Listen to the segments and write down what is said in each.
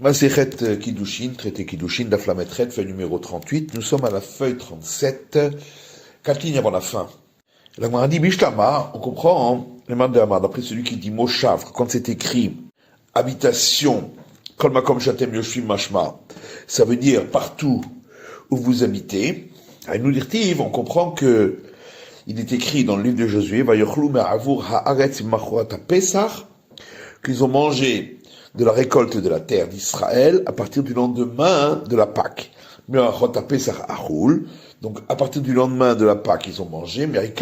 Masechet Kiddushin, traité Kiddushin, Daf Lamed Chet, feuille numéro 38. Nous sommes à la feuille 37, 4 lignes avant la fin. La Gemara dit Bishlama, on comprend les mains de Hamad, d'après celui qui dit Moshav, quand c'est écrit habitation, Kol Makom Shatem Yoshvim Mashma, ça veut dire partout où vous habitez. À nous dirtiv, on comprend que il est écrit dans le livre de Josué, Vayochlu Me'avur Haaretz Machorat Pesach, qu'ils ont mangé de la récolte de la terre d'Israël à partir du lendemain de la Pâque. Donc à partir du lendemain de la Pâque, ils ont mangé, mais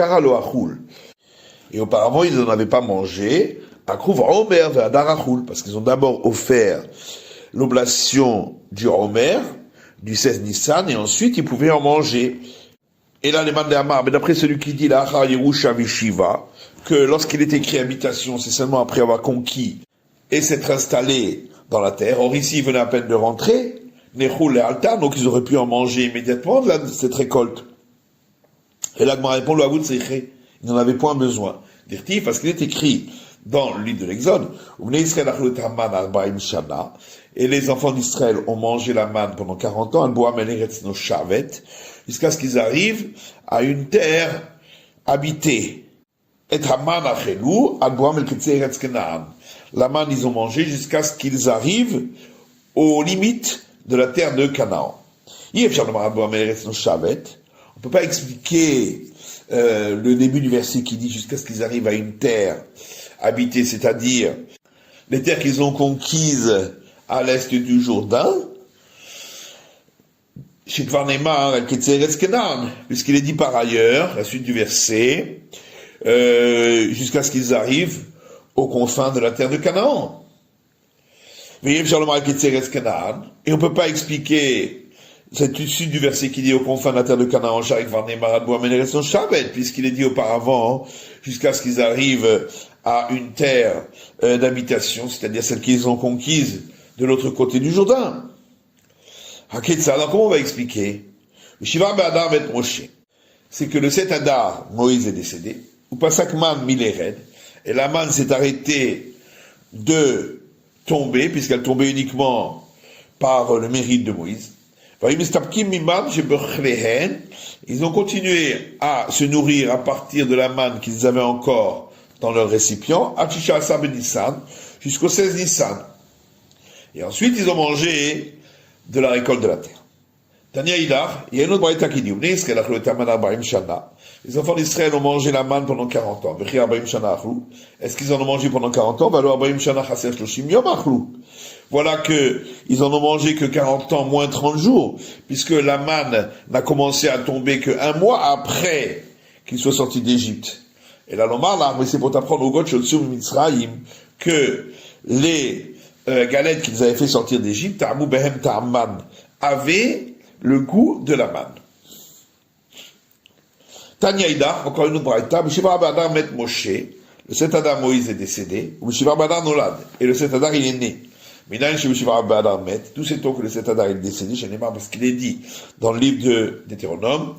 et auparavant, ils n'en avaient pas mangé, parce qu'ils ont d'abord offert l'oblation du Homer, du 16 Nissan, et ensuite ils pouvaient en manger. Et là, les mains de Hamar, mais d'après celui qui dit la Yerusha Vishiva, que lorsqu'il est écrit habitation, c'est seulement après avoir conquis et s'être installé dans la terre. Or ici, ils venaient à peine de rentrer, Nechul et Alta, donc ils auraient pu en manger immédiatement de cette récolte. Et là, Gmara répond, ils n'en avaient point besoin. Dirtif, parce qu'il est écrit dans le livre de l'Exode, et les enfants d'Israël ont mangé la manne pendant 40 ans, jusqu'à ce qu'ils arrivent à une terre habitée. Et la manne, ils ont mangé jusqu'à ce qu'ils arrivent aux limites de la terre de Canaan. On ne peut pas expliquer le début du verset qui dit jusqu'à ce qu'ils arrivent à une terre habitée, c'est-à-dire les terres qu'ils ont conquises à l'est du Jourdain, puisqu'il est dit par ailleurs, la suite du verset, jusqu'à ce qu'ils arrivent aux confins de la terre de Canaan. Et on ne peut pas expliquer cette suite du verset qui dit aux confins de la terre de Canaan, puisqu'il est dit auparavant, jusqu'à ce qu'ils arrivent à une terre d'habitation, c'est-à-dire celle qu'ils ont conquise de l'autre côté du Jourdain. Alors comment on va expliquer? C'est que le 7 Adar, Moïse est décédé, ou Pasakman Milered, et la manne s'est arrêtée de tomber, puisqu'elle tombait uniquement par le mérite de Moïse. Ils ont continué à se nourrir à partir de la manne qu'ils avaient encore dans leur récipient, jusqu'au 16 Nissan. Et ensuite, ils ont mangé de la récolte de la terre. Tania Idar, il y a une autre braïta qui dit, les enfants d'Israël ont mangé la manne pendant 40 ans. Est-ce qu'ils en ont mangé pendant 40 ans? Voilà que ils en ont mangé que 40 ans moins 30 jours, puisque la manne n'a commencé à tomber que 1 mois après qu'ils soient sortis d'Égypte. Et là, mais c'est pour t'apprendre au que les galettes qu'ils avaient fait sortir d'Égypte, avaient le goût de la manne. Tanyaïda, encore une autre braïta, le 7 Adar Moïse est décédé, et le 7 Adar il est né. D'où sait-on que le 7 Adar il est décédé? Je n'ai marre parce qu'il est dit dans le livre de Deutéronome,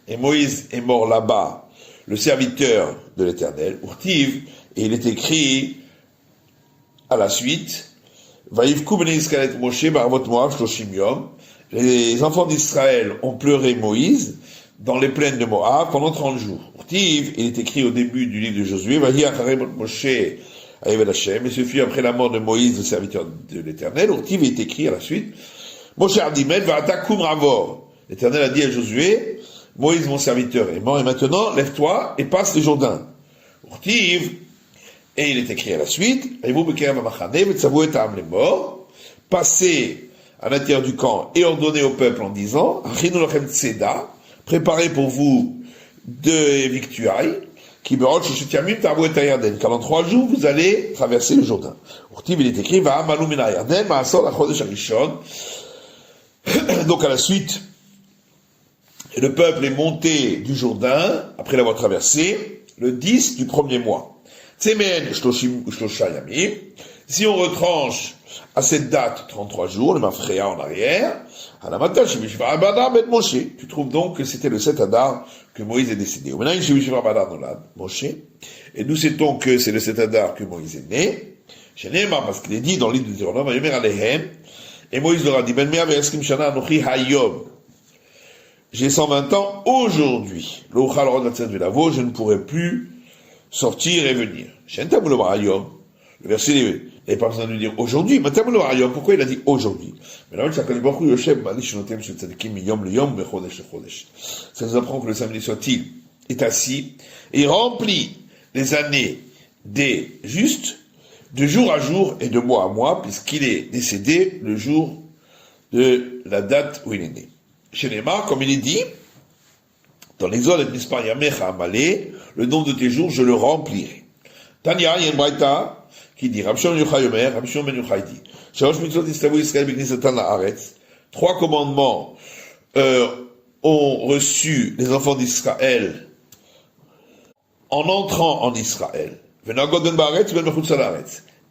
et Moïse est mort là-bas, le serviteur de l'Éternel, Urtiv, et il est écrit à la suite, les enfants d'Israël ont pleuré Moïse dans les plaines de Moab pendant 30 jours. Il est écrit au début du livre de Josué, et ce fut après la mort de Moïse, le serviteur de l'Éternel. Urtiv est écrit à la suite, l'Éternel a dit à Josué, Moïse mon serviteur est mort, et maintenant lève-toi et passe le Jourdain. Urtiv, et il est écrit à la suite, passez à l'intérieur du camp et ordonnez au peuple en disant, préparez pour vous 2 victuailles, car dans 3 jours vous allez traverser le Jourdain. Il est écrit, donc à la suite, le peuple est monté du Jourdain, après l'avoir traversé, le 10 du premier mois. Si on retranche à cette date 33 jours, le mafréa en arrière, à la matin, tu trouves donc que c'était le 7 Adar que Moïse est décédé. Et nous sait-on que c'est le 7 Adar que Moïse est né. Chez Neymar, parce qu'il est dit dans le livre de Deutéronome, Vayomer Alehem, et Moïse leur a dit, Ben Mea Ve'eskim Shana Anochi Hayom. J'ai 120 ans aujourd'hui. L'Ochal Rod Latzet Velavo, je ne pourrai plus sortir et venir. Chez Ntamoulom Hayom, le verset, il n'est pas besoin de dire aujourd'hui. Mais Ntamoulom Hayom, pourquoi il a dit aujourd'hui? Mais là, ça nous apprend que le samedi soit-il est assis et remplit les années des justes de jour à jour et de mois à mois, puisqu'il est décédé le jour de la date où il est né. Chez Neymar, comme il est dit, dans l'Exode et Mispar Yamecha Amalé, le nombre de tes jours, je le remplirai. Tanya, il y a une braïta qui dit, Rabbi Shimon Yochai Omer, Rabbi Shimon Ben Yochai dit, Shalosh mitzvot istavu Yisrael b'knisatan la'aretz, 3 commandements ont reçu les enfants d'Israël en entrant en Israël.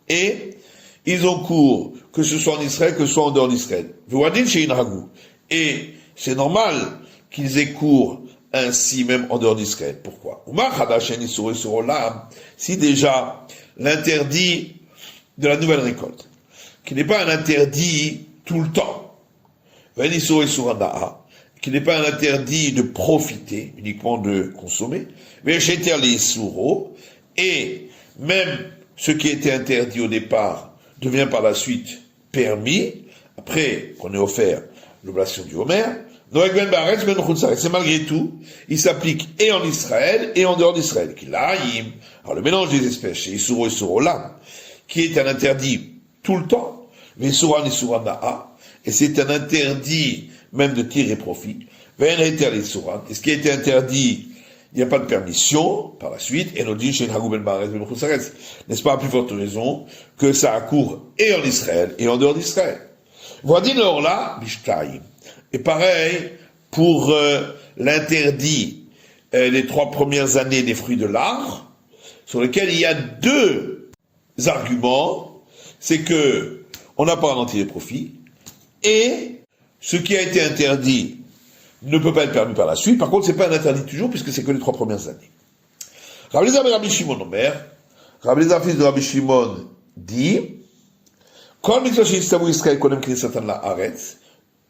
Et ils ont cours, que ce soit en Israël, que ce soit en dehors d'Israël. Et c'est normal qu'ils aient cours ainsi même en dehors d'Israël. Pourquoi? Si déjà l'interdit de la nouvelle récolte, qui n'est pas un interdit tout le temps, qui n'est pas un interdit de profiter, uniquement de consommer, mais acheter les sourds, et même ce qui était interdit au départ devient par la suite permis, après qu'on ait offert l'oblation du Homer, c'est malgré tout, il s'applique et en Israël et en dehors d'Israël. Alors le mélange des espèces chez Isuro et Surolam, qui est un interdit tout le temps, mais Isuran et Suranaa, et c'est un interdit même de tirer profit. Et ce qui a été interdit, il n'y a pas de permission par la suite, et nous dit, n'est-ce pas à plus forte raison que ça a cours et en Israël et en dehors d'Israël. Voici là, et pareil pour l'interdit les 3 premières années des fruits de l'art, sur lesquels il y a 2 arguments, c'est que on n'a pas à en tirer profit, et ce qui a été interdit ne peut pas être permis par la suite. Par contre, c'est pas un interdit toujours, puisque c'est que les 3 premières années. Rabbi Eliezer ben Rabbi Shimon Omer, Rabbi Eliezer fils de Rabbi Shimon dit,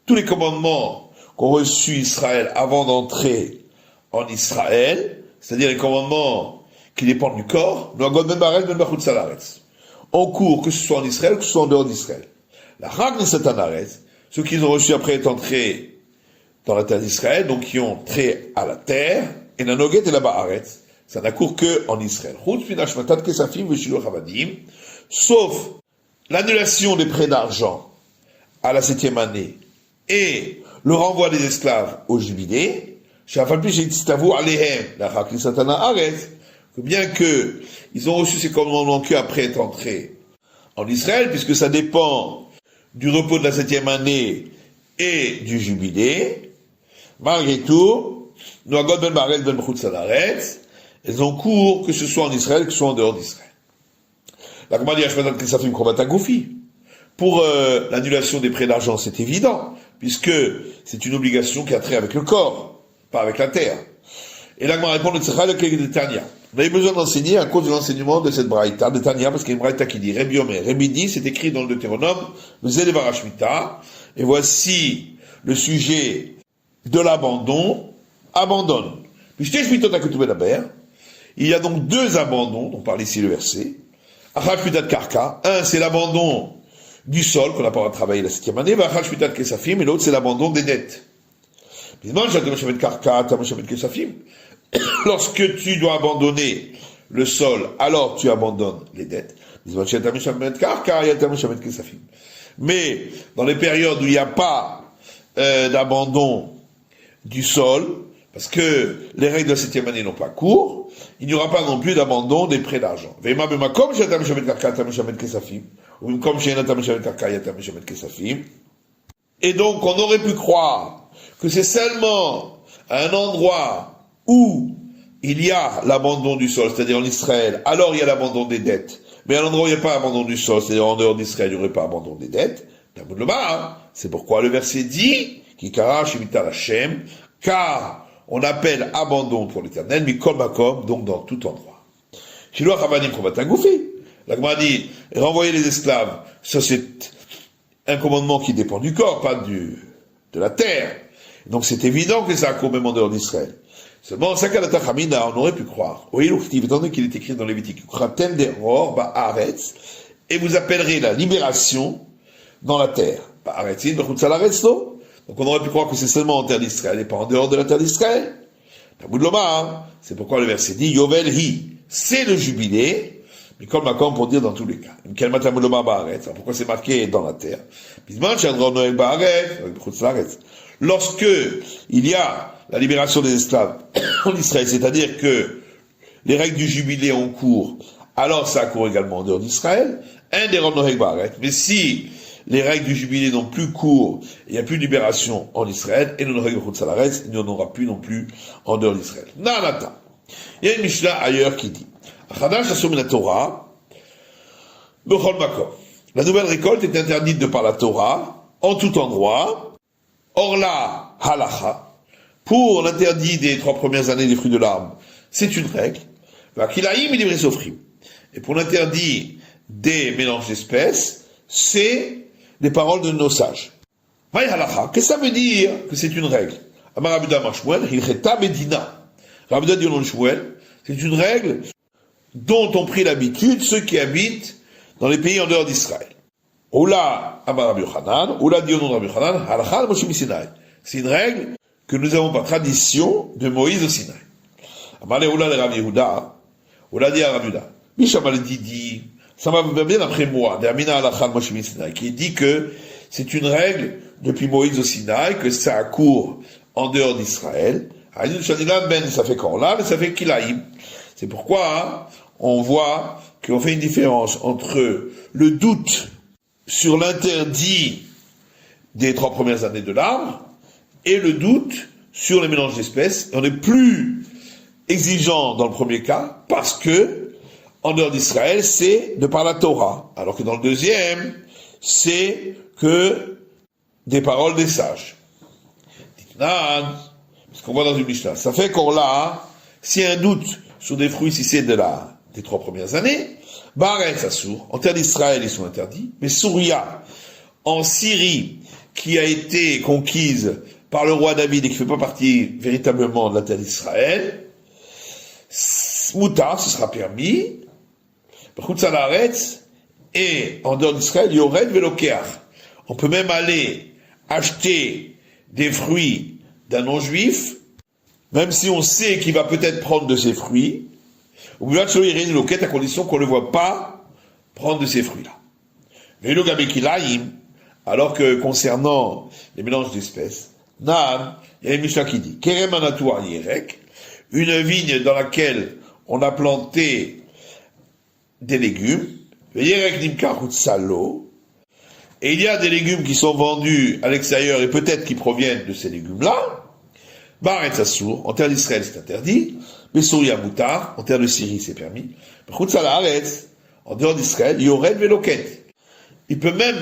tous les commandements qu'ont reçus Israël avant d'entrer en Israël, c'est-à-dire les commandements qui dépendent du corps, en cours, que ce soit en Israël, que ce soit en dehors d'Israël. La Chag Nisatan Haaretz, ceux qu'ils ont reçus après être entrés dans la terre d'Israël, donc qui ont trait à la terre, et Nanoget et la Ba'aretz, ça n'a cours que en Israël. Sauf l'annulation des prêts d'argent à la 7e année et le renvoi des esclaves au jubilé, que bien que ils ont reçu ces commandements qu'après être entrés en Israël, puisque ça dépend du repos de la 7e année et du jubilé, malgré tout, elles ont cours, que ce soit en Israël, que ce soit en dehors d'Israël. La pour l'annulation des prêts d'argent, c'est évident, puisque c'est une obligation qui a trait avec le corps, pas avec la terre. Et là, répond de Tania. On avait besoin d'enseigner à cause de l'enseignement de cette braïta, de Tania, parce qu'il y a une braïta qui dit Rebi Omer. Rebi dit, c'est écrit dans le Deutéronome, le Zélevarashmita, et voici le sujet de l'abandon, abandonne. Il y a donc 2 abandons, dont parle ici le verset. Un, c'est l'abandon du sol, qu'on n'a pas à travailler la 7e année, et l'autre, c'est l'abandon des dettes. Lorsque tu dois abandonner le sol, alors tu abandonnes les dettes. Mais dans les périodes où il n'y a pas d'abandon du sol, parce que les règles de la 7e année n'ont pas cours, il n'y aura pas non plus d'abandon des prêts d'argent. Et donc on aurait pu croire que c'est seulement à un endroit où il y a l'abandon du sol, c'est-à-dire en Israël, alors il y a l'abandon des dettes. Mais à l'endroit où il n'y a pas abandon du sol, c'est-à-dire en dehors d'Israël, il n'y aurait pas abandon des dettes. C'est pourquoi le verset dit, car on appelle abandon pour l'Éternel, mais comme donc dans tout endroit. La Gemara dit, renvoyer les esclaves, ça c'est un commandement qui dépend du corps, pas de la terre. Donc c'est évident que c'est un cours même en dehors d'Israël. Seulement, Sakalata Chamina, on aurait pu croire. Oui, étant donné qu'il est écrit dans Lévitique, Kratem deror ba'aretz, et vous appellerez la libération dans la terre. Ba'aretz, non? Donc on aurait pu croire que c'est seulement en terre d'Israël et pas en dehors de la terre d'Israël. C'est pourquoi le verset dit, Yovel hi, c'est le jubilé, mais comme Macom pour dire dans tous les cas. Pourquoi c'est marqué dans la terre? Lorsque il y a la libération des esclaves en Israël, c'est-à-dire que les règles du jubilé ont cours, alors ça court également en dehors d'Israël, mais si les règles du jubilé n'ont plus cours, il n'y a plus de libération en Israël, et il n'y en aura plus non plus en dehors d'Israël. Nanata. Il y a une Mishnah ailleurs qui dit, la nouvelle récolte est interdite de par la Torah, en tout endroit, or la halacha, pour l'interdit des 3 premières années des fruits de l'arbre, c'est une règle, et pour l'interdit des mélanges d'espèces, c'est des paroles de nos sages. Qu'est-ce que ça veut dire que c'est une règle? C'est une règle dont ont pris l'habitude ceux qui habitent dans les pays en dehors d'Israël. C'est une règle que nous avons par tradition de Moïse au Sinaï. Ça va bien après moi, qui dit que c'est une règle depuis Moïse au Sinaï, que ça court en dehors d'Israël. Ça fait Korlan et ça fait Kilaïm. C'est pourquoi on voit qu'on fait une différence entre le doute sur l'interdit des 3 premières années de l'arbre et le doute sur les mélanges d'espèces. On est plus exigeant dans le premier cas parce que en dehors d'Israël, c'est de par la Torah. Alors que dans le deuxième, c'est que des paroles des sages. Ce qu'on voit dans une Mishnah. Ça fait qu'on l'a, s'il y a un doute sur des fruits, si c'est des 3 premières années, Baaretz Assour, en terre d'Israël, ils sont interdits, mais Souria, en Syrie, qui a été conquise par le roi David et qui ne fait pas partie véritablement de la terre d'Israël, Moutar, ce sera permis, et en dehors d'Israël, Yored Velokeach. On peut même aller acheter des fruits d'un non-juif, même si on sait qu'il va peut-être prendre de ces fruits, à condition qu'on ne le voit pas prendre de ces fruits-là. Alors que concernant les mélanges d'espèces, il y a une Mishnah qui dit, une vigne dans laquelle on a planté des légumes, et il y a des légumes qui sont vendus à l'extérieur et peut-être qui proviennent de ces légumes-là, Baaretz Assour, en terre d'Israël c'est interdit, mais Souria Moutar, en terre de Syrie c'est permis, en dehors d'Israël, Yored Veloket. Il peut même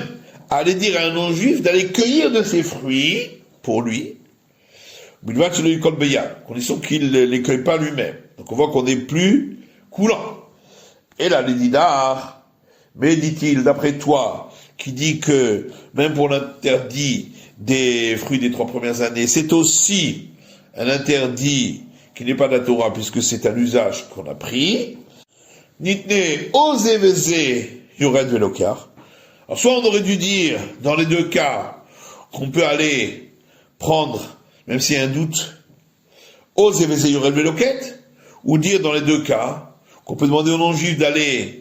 aller dire à un non-juif d'aller cueillir de ses fruits pour lui, condition qu'il ne les cueille pas lui-même. Donc on voit qu'on n'est plus coulant. Et là, les didar, mais dit-il, d'après toi, qui dit que même pour l'interdit des fruits des 3 premières années, c'est aussi un interdit qui n'est pas de la Torah, puisque c'est un usage qu'on a pris. Nitne oseveze yored velokar. Alors soit on aurait dû dire, dans les 2 cas, qu'on peut aller prendre, même s'il y a un doute, oseveze yored veloket, ou dire dans les 2 cas, qu'on peut demander au non-juif d'aller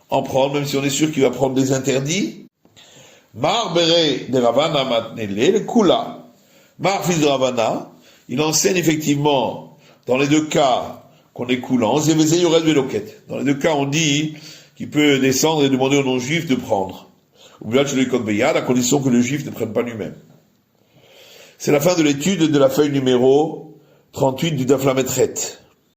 en prendre, même si on est sûr qu'il va prendre des interdits. Mar bere de Ravana matnele, le kula. Mar fils de Ravana, il enseigne effectivement, dans les 2 cas, qu'on est coulant, zévézé yored veloket. Dans les 2 cas, on dit qu'il peut descendre et demander au non-juif de prendre. Ou bien, à condition que le juif ne prenne pas lui-même. C'est la fin de l'étude de la feuille numéro 38 du Daf Lamed Het.